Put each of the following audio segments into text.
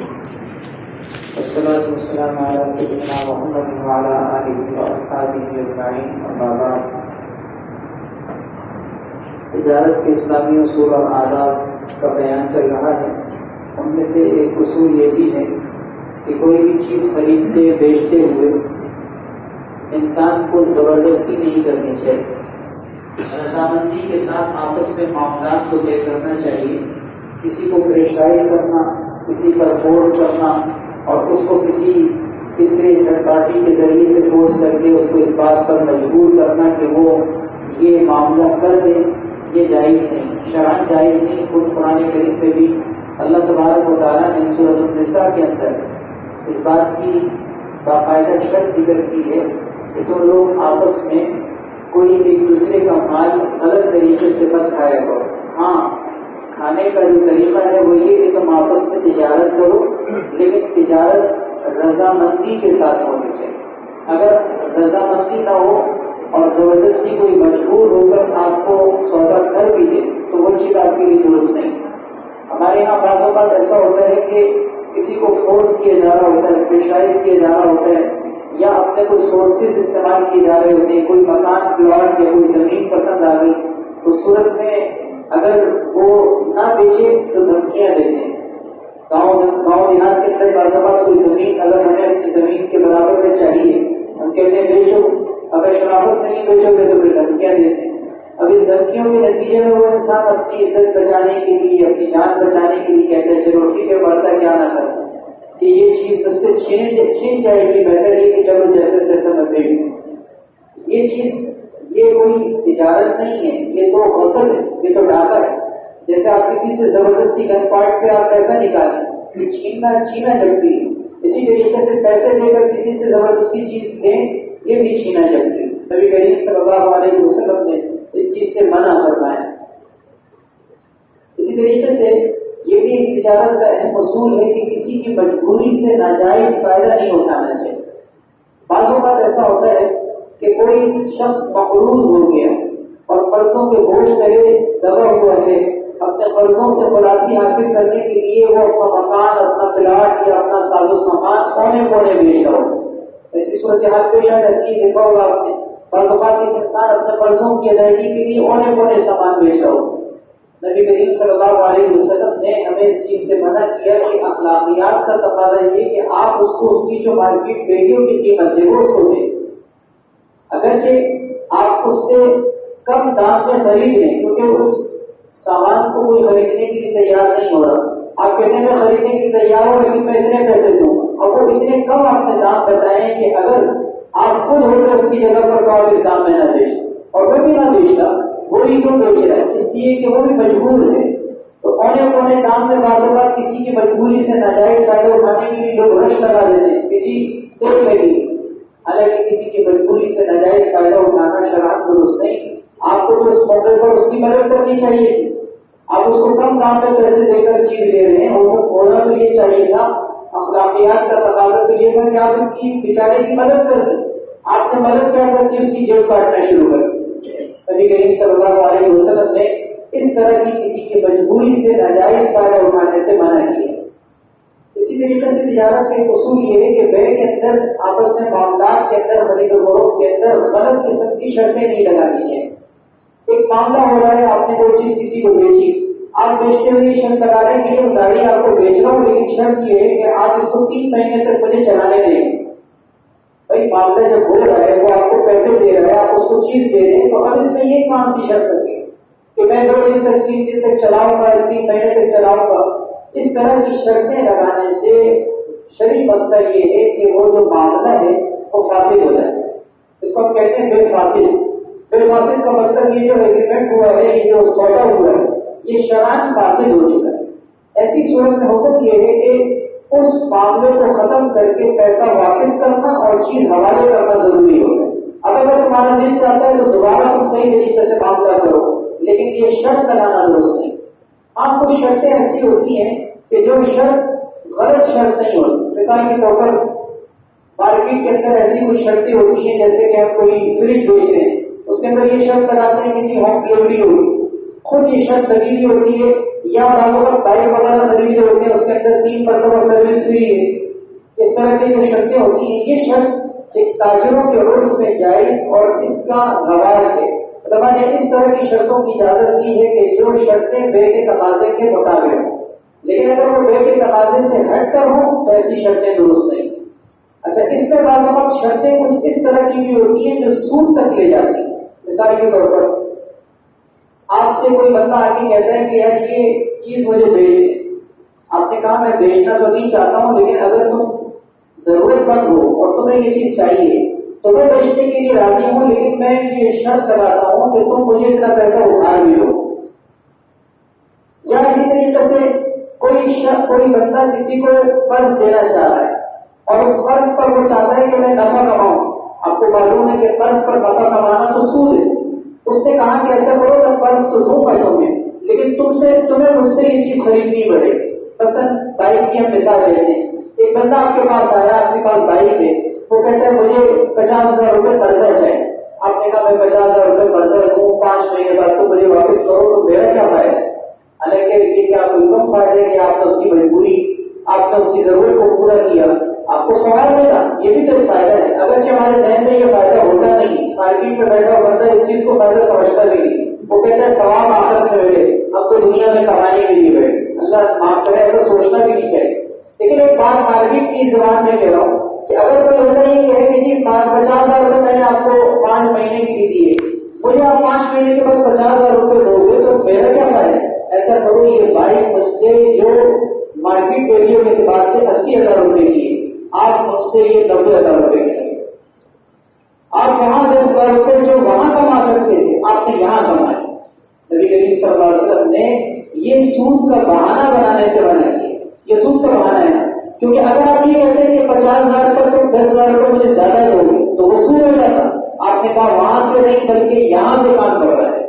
والصلاة والسلام على سيدنا محمد وعلى آله وأصحابه أجمعين أما بعد. تجارت کے اسلامی اصول اور آداب کا بیان چل رہا ہے. ان میں سے ایک اصول یہ بھی ہے کہ کوئی بھی چیز خریدتے بیچتے ہوئے انسان کو زبردستی نہیں کرنی چاہیے. رضامندی کے ساتھ آپس میں معاملات کو طے کرنا چاہیے. کسی کو پریشرائز کرنا، کسی پر فورس کرنا اور اس کو کسی تیسرے تھرڈ پارٹی کے ذریعے سے فورس کر کے اس کو اس بات پر مجبور کرنا کہ وہ یہ معاملہ کر دے، یہ جائز نہیں، شرعاً جائز نہیں. خود قرآن کریم میں بھی اللہ تبارک و تعالیٰ نے سورۃ النساء کے اندر اس بات کی باقاعدہ شرط ذکر کی ہے کہ تم لوگ آپس میں کوئی ایک دوسرے کا مال غلط طریقے سے مت کھایا کرو. ہاں، کھانے کا جو طریقہ ہے وہ یہ کہ تم آپس میں تجارت کرو، لیکن تجارت رضامندی کے ساتھ ہونی چاہیے. اگر رضامندی نہ ہو اور زبردستی کوئی مجبور ہو کر آپ کو سودا کر بھی دے تو وہ چیز آپ کے لیے درست نہیں. ہمارے یہاں بعض اوقات ایسا ہوتا ہے کہ کسی کو فورس کیا جا رہا ہوتا ہے، پریشرائز کیا جا رہا ہوتا ہے، یا اپنے کوئی سورسز استعمال کیے جا رہے ہوتے ہیں. کوئی مکان، پلاٹ یا کوئی زمین پسند آ گئی تو صورت میں اگر وہ نہ بیچے تو دھمکیاں دیتے ہیں. گاؤں دیہات کے اندر بعض اوقات کوئی زمین اگر ہمیں اپنی زمین کے برابر میں چاہیے، ہم کہتے ہیں بیچو. اگر شرافت سے نہیں بیچو گے تو پھر دھمکیاں دیتے ہیں. اب اس دھمکیوں کے نتیجے میں وہ انسان اپنی عزت بچانے کے لیے، اپنی جان بچانے کے لیے کہتے ہیں چلو ٹھیک ہے، مرتا کیا نہ کرتا کہ یہ چیز مجھ سے چھین جائے گی، بہتر یہ کہ چلو جیسے تیسے میں بیچ دوں. یہ چیز، یہ کوئی تجارت نہیں ہے، یہ تو غصب ہے، یہ تو ڈاکہ ہے. جیسے آپ کسی سے زبردستی گن پوائنٹ پہ آپ پیسہ نکالیں، چھینا جبکہ اسی طریقے سے پیسے دے کر کسی سے زبردستی چیز لیں، یہ بھی چھینا جبکہ. نبی کریم صلی اللہ علیہ وسلم نے اس چیز سے منع فرمایا. اسی طریقے سے یہ بھی ایک تجارت کا اہم اصول ہے کہ کسی کی مجبوری سے ناجائز فائدہ نہیں اٹھانا چاہیے. بعض اوقات ایسا ہوتا ہے کہ کوئی شخص مقروض ہو گیا اور قرضوں کے بوجھ تلے دبا ہوا ہے، اپنے قرضوں سے خلاصی حاصل کرنے کے لیے وہ اپنا مکان، اپنا پلاٹ یا اپنا ساز و سامان کونے کونے بیچ رہا ہو. ایسی صورتحال پیش آ جاتی ہے. دیکھا ہوگا آپ نے بعض اوقات ایک انسان اپنے قرضوں کی ادائیگی کے لیے کونے کونے سامان بیچ رہا ہو. نبی کریم صلی اللہ علیہ وسلم نے ہمیں اس چیز سے منع کیا کہ اخلاقیات کا تقاضا یہ کہ آپ اس کو اس کی جو مارکیٹ ویلیو کی قیمت ہے وہ اس کو دیں. اگرچہ آپ اس سے کم دام میں خرید لیں کیونکہ اس سامان کو کوئی خریدنے کے لیے تیار نہیں ہو رہا. آپ کہتے ہیں میں خریدنے کے لیے تیار ہوں لیکن میں اتنے پیسے دوں گا، اور وہ اتنے کم آپ نے دام بتائیں کہ اگر آپ خود ہو کر اس کی جگہ پر تو آپ اس دام میں نہ بیچتے، اور وہ بھی نہ بیچتا، وہی کیوں بیچ رہا ہے؟ اس لیے کہ وہ بھی مجبور ہے. تو کونے کونے دام میں بعض اوقات کسی کی مجبوری سے ناجائز فائدہ اٹھانے کے لیے لوگ رش لگا دیتے ہیں کہ جی سیل لگی. حالانکہ کسی کی مجبوری سے ناجائز فائدہ اٹھانا شرعاً درست نہیں. آپ کو تو اس موقع پر اس کی مدد کرنی چاہیے تھی. آپ اس کو کم دام میں پیسے دے کر چیز لے رہے ہیں، اور ہونا تو یہ چاہیے تھا، اخلاقیات کا تقاضا تو یہ تھا کہ آپ اس کی بیچارے کی مدد کر دیں. آپ نے مدد کیا کر کے اس کی جیب کاٹنا شروع کر دی. نبی کریم صلی اللہ علیہ وسلم نے اس طرح کی کسی کی مجبوری سے ناجائز فائدہ اٹھانے سے منع کیا. اسی طریقے سے تجارت کا ایک اصول یہ ہے کہ بے کے اندر، آپس میں معاملات کے اندر، خرید و فروخت کے اندر غلط قسم کی شرطیں نہیں لگانی چاہیے. ایک معاملہ ہو رہا ہے، آپ نے کوئی چیز کسی کو بیچی، آپ بیچتے ہوئے یہ شرط لگا رہے ہیں کہ یہ گاڑی آپ کو بیچ رہا ہوں لیکن شرط یہ ہے کہ آپ اس کو 3 مہینے تک مجھے چلانے دیں. بھائی معاملہ جب ہو رہا ہے، وہ آپ کو پیسے دے رہا ہے، آپ اس کو چیز دے رہے ہیں، تو اب اس میں یہ کون سی شرط لگی کہ میں 2 دن تک 3 دن تک چلاؤں گا، 3 مہینے تک چلاؤں گا؟ اس طرح کی شرطیں لگانے سے شرعی مسئلہ یہ ہے کہ وہ جو معاملہ ہے وہ فاسد ہو جاتا ہے. اس کو ہم کہتے ہیں بے فاسد. بے فاسد کا مطلب یہ جو ایگریمنٹ ہوا ہے، یہ جو سودا ہوا ہے، یہ شرعاً فاسد ہو چکا ہے. ایسی صورت میں حکم یہ ہے کہ اس معاملے کو ختم کر کے پیسہ واپس کرنا اور چیز حوالے کرنا ضروری ہوگا. اب اگر تمہارا دل چاہتا ہے تو دوبارہ تم صحیح طریقے سے معاملہ کرو، لیکن یہ شرط لگانا درست نہیں. آپ کچھ شرطیں ایسی ہوتی ہیں کہ جو شرط غلط شرط نہیں ہوتی. مثال کے طور پر مارکیٹ کے اندر ایسی کچھ شرطیں ہوتی ہیں جیسے کہ ہم کوئی فریج بیچ رہے ہیں، اس کے اندر یہ شرط لگاتے ہیں کہ جی ہوم ڈلیوری ہوگی. خود یہ شرط لگی ہوئی ہوتی ہے، یا بعض وقت بائک وغیرہ خریدے ہوتے ہیں، اس کے اندر 3 مرتبہ سروس فری ہے، اس طرح کی جو شرطیں ہوتی ہیں، یہ شرط ایک تاجروں کے عرف میں جائز اور اس کا رواج ہے۔ علماء نے اس طرح کی شرطوں کی اجازت دی ہے کہ جو شرطیں بے کے تقاضے کے مطابق ہوں، لیکن اگر وہ بے کے تقاضے سے ہٹ کر ہوں تو ایسی شرطیں درست نہیں۔ اچھا، اس میں بعض وقت شرطیں کچھ اس طرح کی بھی ہوتی ہیں جو سود تک لے جاتی ہیں۔ مثال کے طور پر آپ سے کوئی بندہ آ کے کہتا ہے کہ یار یہ چیز مجھے بیچ دے، آپ نے کہا میں بیچنا تو نہیں چاہتا ہوں، لیکن اگر تم ضرورت مند ہو اور تمہیں یہ چیز چاہیے تو میں بیچنے کے لیے راضی ہوں، لیکن میں یہ شرط لگاتا ہوں کہ تم مجھے اتنا پیسہ ادھار بھی دو۔ یا اسی طریقے سے کوئی بندہ کسی کو قرض دینا چاہ رہا ہے اور اس قرض پر وہ چاہتا ہے کہ میں نفع کماؤں۔ آپ کو معلوم ہے کہ قرض پر نفع کمانا تو سود ہے۔ اس نے کہا کہ ایسا کرو میں قرض تو دوں گا تمہیں، لیکن تمہیں مجھ سے یہ چیز خریدنی پڑے۔ مثلاً بائک کی ہم مثال لیتے ہیں، ایک بندہ آپ کے پاس آیا، آپ کے پاس بائک ہے، وہ کہتا ہے مجھے 50,000 روپے قرضہ چاہیے۔ آپ نے کہا میں 50,000 روپے قرضہ دوں، 5 مہینے بعد تو مجھے واپس کرو، تو میرا کیا فائدہ ہے؟ حالانکہ یہ کیا کوئی کم فائدہ ہے کہ آپ نے اس کی مجبوری، آپ نے اس کی ضرورت کو پورا کیا، آپ کو سوال ملا، یہ بھی تو فائدہ ہے۔ اگرچہ ہمارے ذہن میں یہ فائدہ ہوتا نہیں، مارکیٹ میں بیٹھا ہوا بندہ اس چیز کو فائدہ سمجھتا بھی نہیں، وہ کہتا ہے ثواب آخرت میں ملے، اب تو دنیا میں کمانے کے لیے بیٹھے، اللہ معاف کرے، ایسا سوچنا بھی نہیں چاہیے۔ لیکن ایک بات مارکیٹ کی زبان میں کہہ رہا ہوں کہ اگر کوئی بندہ یہ کہے کہ جی 50,000 روپے میں نے آپ کو 5 مہینے کی دیے، مجھے آپ 5 مہینے کے بعد 50,000 روپے دو گے تو میرا کیا فائدہ ہے؟ ایسا کرو، یہ بائک مجھ سے جو مارکیٹ ویلیو کے اعتبار سے 80,000 روپے کی، آپ مجھ سے یہ 90,000 روپے کی، آپ وہاں 10,000 روپے جو وہاں کما سکتے تھے آپ نے یہاں کمائے۔ نبی کریم صلی اللہ علیہ وسلم نے یہ سود کا بہانہ بنانے سے منع کیا، یہ سود کا بہانہ ہے نا، کیونکہ اگر آپ یہ کہتے ہیں کہ 50,000 پر تو 10,000 روپے مجھے زیادہ دو گے تو وہ سود ہو جاتا۔ آپ نے کہا وہاں سے نہیں بلکہ یہاں سے کام کر رہا ہے۔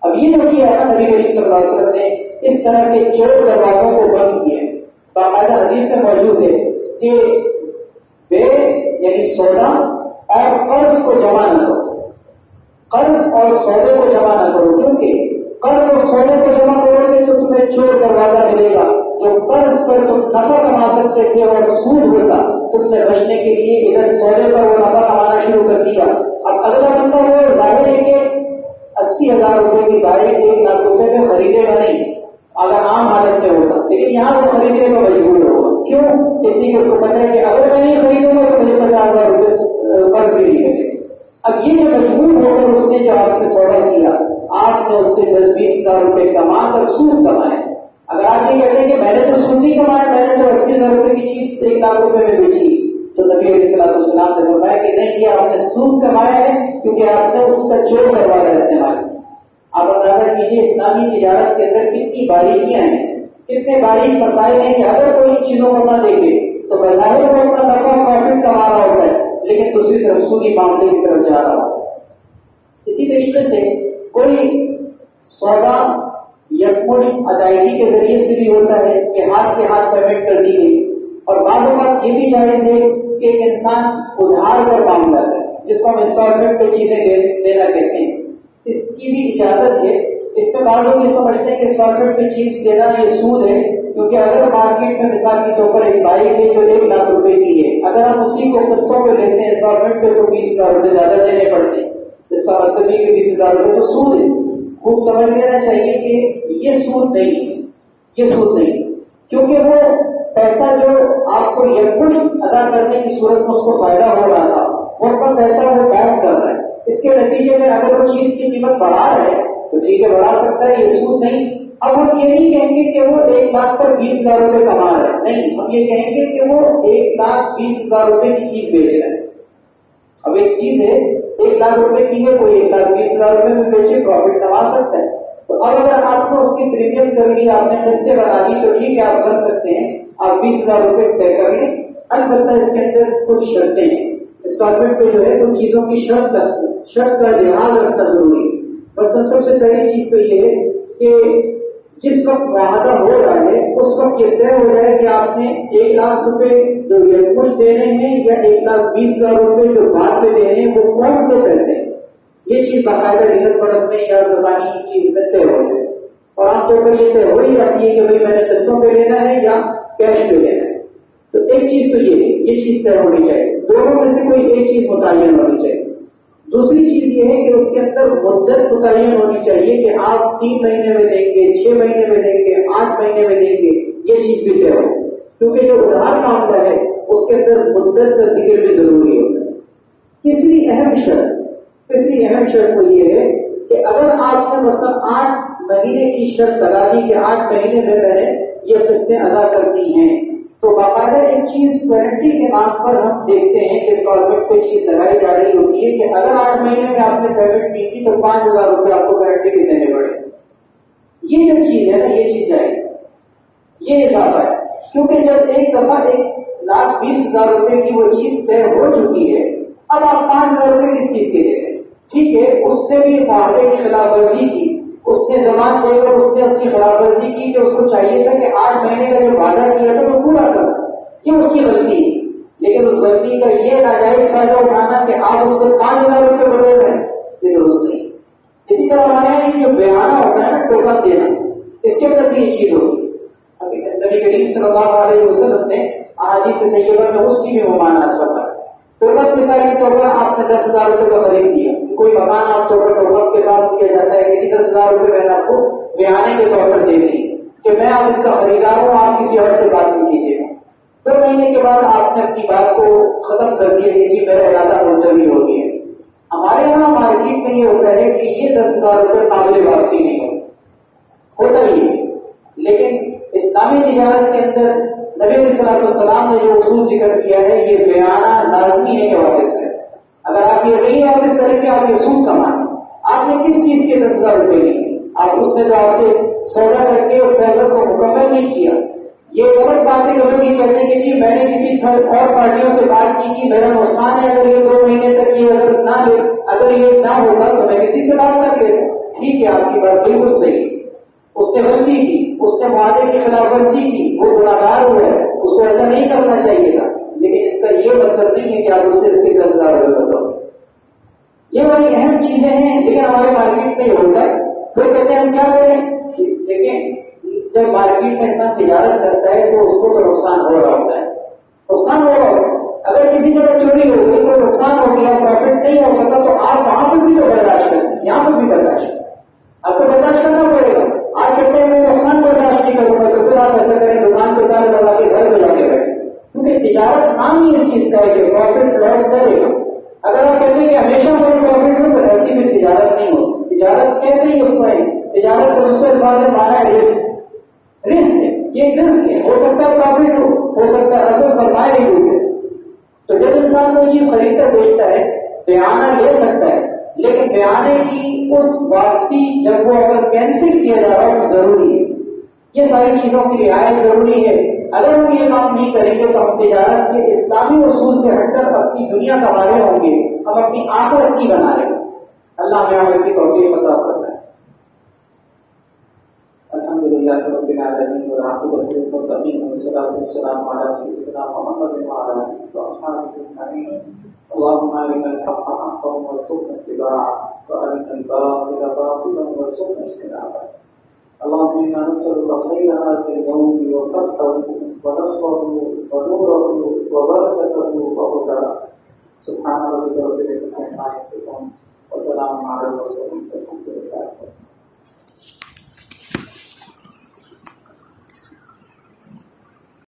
اب یہ جو کیا ہے نا، نبی کریم صلی اللہ علیہ وسلم نے اس طرح کے چور دروازوں کو بند کیے۔ باقاعدہ حدیث میں موجود ہے کہ بے یعنی سودا اور قرض کو جمع نہ کرو، قرض اور سودے کو جمع نہ کرو، کیونکہ قرض اور سودے کو جمع کرو گے تو تمہیں چور دروازہ ملے گا۔ جو قرض پر تم نفع کما سکتے تھے اور سود ہوتا، تم نے بچنے کے لیے ادھر سودے پر وہ نفع کمانا شروع کر دیا۔ اب اگلا بندہ وہ ظاہر ہے کہ 80,000 روپے کی بائک 1,00,000 روپے میں خریدے گا نہیں اگر عام حالت میں ہوتا، لیکن یہاں وہ خریدنے کا مجبور ہوگا۔ کیوں؟ اس لیے کہ اس کو پتا ہے کہ اگر میں نہیں خریدوں گا تو مجھے 50,000 روپے قرض بھی نہیں ملے۔ اب یہ جو مجبور ہو کر اس نے جو آپ سے سودا کیا، آپ نے اس سے 10-20,000 روپے کما کر سود کمائے۔ اگر آپ یہ کہتے ہیں کہ میں نے تو سود نہیں کمایا، میں نے تو 80,000 روپے کی چیز 1,00,000 روپے میں بیچی، تو نبی علیہ الصلوۃ والسلام نے فرمایا کہ نہیں، یہ آپ نے سود کمایا ہے کیونکہ آپ نے اس کا چور دروازہ استعمال کیا۔ آپ اندازہ کیجیے اسلامی تجارت کے اندر کتنی باریکیاں ہیں، کتنے باریک مسائل ہیں کہ اگر کوئی چیزوں کو نہ دیکھے تو بظاہر وہ اپنا نفع پروفٹ کما رہا ہوتا ہے، لیکن دوسری طرف سودی معاملے کی طرف جا رہا ہوتا ہے۔ اسی طریقے سے کوئی سودا یکمشت ادائیگی کے ذریعے سے بھی ہوتا ہے کہ ہاتھ کے ہاتھ پیمنٹ کر دی گئی، اور بعض اوقات یہ بھی جائز ہے کہ ایک انسان ادھار پر معاملہ کرے، جس کو ہم انسٹالمنٹ پہ چیزیں لینا کہتے ہیں، اس کی بھی اجازت ہے۔ اس پہ بعض لوگ یہ سمجھتے ہیں کہ انسٹالمنٹ پہ چیز دینا یہ سود ہے، کیونکہ اگر مارکیٹ میں مثال کے طور پر ایک بائک ہے جو 1,00,000 روپے کی ہے، اگر ہم اسی کو قسطوں پہ لیتے ہیں انسٹالمنٹ پہ تو 20,000 روپے زیادہ دینے پڑتے ہیں، اس کا مطلب یہ کہ 20,000 روپے تو سود ہے۔ خوب سمجھ لینا چاہیے کہ یہ سود نہیں ہے، یہ سود نہیں، کیونکہ وہ پیسہ جو آپ کو یکمشت ادا کرنے کی صورت میں اس کو فائدہ ہو رہا تھا، وہ اپنا پیسہ وہ کام کر رہا ہے، اس کے نتیجے میں اگر وہ چیز کی قیمت بڑھا رہا ہے تو ٹھیک ہے بڑھا سکتا ہے، یہ سود نہیں۔ اب ہم یہ نہیں کہیں گے کہ وہ 1,00,000 پر 20,000 روپے کما رہا ہے، نہیں، ہم یہ کہیں گے کہ وہ 1,20,000 روپے کی چیز بیچ رہا ہے۔ اب ایک چیز ہے 1,00,000 روپے کی ہے، کوئی 1,20,000 روپے میں بیچے پروفٹ کما سکتا ہے، تو اب اگر آپ کو اس کی پریمیم کر لی، آپ نے قسطیں بنا دی تو ٹھیک ہے آپ کر سکتے ہیں، آپ 20,000 روپے طے کر لیں، البتہ اس کے اندر کچھ شرطیں ہیں۔ انسٹالمنٹ پہ جو ہے کچھ چیزوں کی شرط کا لحاظ رکھنا ضروری ہے۔ بس سب سے پہلی چیز تو یہ ہے کہ جس وقت معاہدہ ہو رہا ہے اس وقت یہ طے ہو جائے کہ آپ نے 1,00,000 روپے جو یکمشت دینے ہیں یا 1,20,000 روپے جو بعد میں دینے ہیں وہ کون سے پیسے ہیں، یہ چیز باقاعدہ لکھت پڑھت میں یا زبانی چیز میں طے ہو جائے۔ اور عام طور پر یہ طے ہو ہی جاتی ہے کہ بھائی میں نے قسطوں پہ لینا ہے یا کیش پہ لینا ہے. تو ایک چیز تو یہ چیز طے ہونی چاہیے، دونوں میں سے کوئی ایک چیز متعین ہونی چاہیے. دوسری چیز یہ ہے کہ اس کے اندر مدت متعین ہونی چاہیے کہ آپ 3 مہینے میں دیں گے، 6 مہینے میں دیں گے، 8 مہینے میں دیں گے، یہ چیز بھی طے ہو. کیونکہ جو ادھار معاملہ ہے اس کے اندر مدت کا ذکر بھی ضروری ہوتا ہے. تیسری اہم شرط وہ یہ ہے کہ اگر آپ نے مثلا 8 مہینے کی شرط لگا دی کہ 8 مہینے میں میں نے یہ قسطیں ادا کرتی ہیں، تو باقاعدہ ایک چیز گارنٹی کے نام پر ہم دیکھتے ہیں کہ اس گورنمنٹ پہ چیز لگائی جا رہی ہوتی ہے کہ اگر 8 مہینے میں آپ نے پیمنٹ نہیں کی تو 5,000 روپے آپ کو گارنٹی کے دینے پڑے. یہ جو چیز ہے نا، یہ چیز جائے، یہ اضافہ ہے. کیونکہ جب ایک دفعہ 1,20,000 روپے کی وہ چیز طے ہو چکی ہے، اب آپ 5,000 روپے کس چیز کے دے رہے ہیں؟ ٹھیک ہے، اس نے بھی معاہدے کی خلاف ورزی کی، اس نے زمان دے کر اس کی خلاف ورزی کی کہ اس کو چاہیے تھا کہ 8 مہینے کا جو وعدہ کیا تھا وہ پورا کر. یہ اس کی غلطی ہے، لیکن اس غلطی کا یہ ناجائز فائدہ اٹھانا کہ آپ اس سے 5,000 روپے بدل رہے ہیں، یہ درست نہیں. اسی طرح ہمارے یہاں یہ جو بیانہ ہوتا ہے نا، ٹوکن دینا، اس کے اندر بھی یہ چیز ہوتی ہے. ابھی نبی کریم صلی اللہ علیہ وسلم نے احادیث طیبہ میں اس کی بھی ممانعت فرمائی. ٹوکن مثال کے طور پر آپ نے 10,000 روپے کا خرید دیا، کوئی مکان آپ طور پر ٹوکن کے ساتھ کیا جاتا ہے کہ 10,000 روپے میں نے آپ کو بیانے کے طور پر دے دی کہ میں آپ اس کا خریدار ہوں، آپ کسی اور سے بات نہیں کیجیے گا. 2 مہینے کے بعد آپ نے اپنی بات کو ختم کر دیا کہ جی میرا ارادہ ملتوی ہو گیا. ہمارے یہاں مارکیٹ میں یہ ہوتا ہے کہ یہ 10,000 روپے قابل واپسی نہیں ہوتا ہی ہے. لیکن اسلامی تجارت کے اندر نبی علیہ السلام نے جو اصول ذکر کیا ہے، یہ بیانہ لازمی ہے کہ واپس کریں. اگر آپ یہ نہیں واپس کریں گے آپ یہ سود کمائیں. آپ نے کس چیز کے 10,000 روپے لیے؟ آپ اس نے جو آپ سے سودا کر کے اس سودا کو مکمل نہیں کیا. یہ غلط باتیں لوگ یہ کہتے ہیں کہ جی میں نے کسی اور پارٹیوں سے بات کی کہ میرا نقصان ہے، اگر یہ 2 مہینے تک یہ اگر یہ نہ ہوگا تو میں کسی سے بات کر لیتا. ٹھیک ہے، آپ کی بات بالکل صحیح. اس نے غلطی کی، اس نے معاہدے کی خلاف ورزی کی، وہ گناہگار ہوا ہے، اس کو ایسا نہیں کرنا چاہیے تھا. لیکن اس کا یہ مطلب نہیں ہے کہ آپ اس سے اس کے 10,000 روپے کرو. یہ بڑی اہم چیزیں ہیں، لیکن ہمارے مارکیٹ میں یہ ہوتا ہے. لوگ کہتے ہیں ہم کیا کریں؟ دیکھیں، جب مارکیٹ میں انسان تجارت کرتا ہے تو اس کو تو نقصان ہو رہا ہوتا ہے. نقصان ہو رہا ہوتا ہے. اگر کسی جگہ چوری ہو گئی، کوئی نقصان ہو گیا، پروفٹ نہیں ہو سکا، تو آپ وہاں پر بھی تو برداشت کریں، یہاں پر بھی برداشت کریں. آپ کو برداشت کرنا پڑے گا. آپ کہتے ہیں میں نقصان برداشت نہیں کروں گا، تو پھر آپ ایسا کریں دکان پہ تالا لگا کے گھر پہ جا کے بیٹھیں. کیونکہ تجارت نام ہی اس چیز کا ہے کہ پروفٹ لاس چلے گا. اگر آپ کہتے ہیں کہ ہمیشہ مجھے پروفٹ ہو، تو ایسی بھی تجارت نہیں ہوتی. تجارت کہتے ہی اس کو ہے، تجارت کا دوسرے الفاظ مانا ہے رزق. رزق ہے، یہ رزق ہے. ہو سکتا ہے پروفٹ ہو سکتا ہے اصل سرمایہ ہی ڈوبے. تو جب انسان کوئی چیز خریدتا بیچتا ہے، بیانہ لے سکتا ہے، لیکن بیانے کی اس واپسی جب وہ اگر کینسل کیا جا رہا ہے ضروری ہے. یہ ساری چیزوں کی رعایت ضروری ہے. اگر ہم یہ کام نہیں کریں گے تو ہم تجارت کے اسلامی اصول سے ہٹ کر اپنی دنیا کا مالک ہوں گے، ہم اپنی آخرت کی بنا لیں گے. اللہ ہمیں عمل کی توفیق عطا فرمائے. الحمدللہ رب العالمین والعاقبۃ للمتقین والصلاۃ والسلام علی سیدنا محمد وعلی آلہ وصحبہ اجمعین. اللهم ارنا الحق حقا وارزقنا اتباعه وارنا الباطل باطلا وارزقنا اجتنابه. اللهم انا نسألك خير هذا اليوم وفتحه ونصره ونوره وبركته وهداه. سبحان ربك رب العزة عما يصفون وسلام على المرسلين والحمد لله.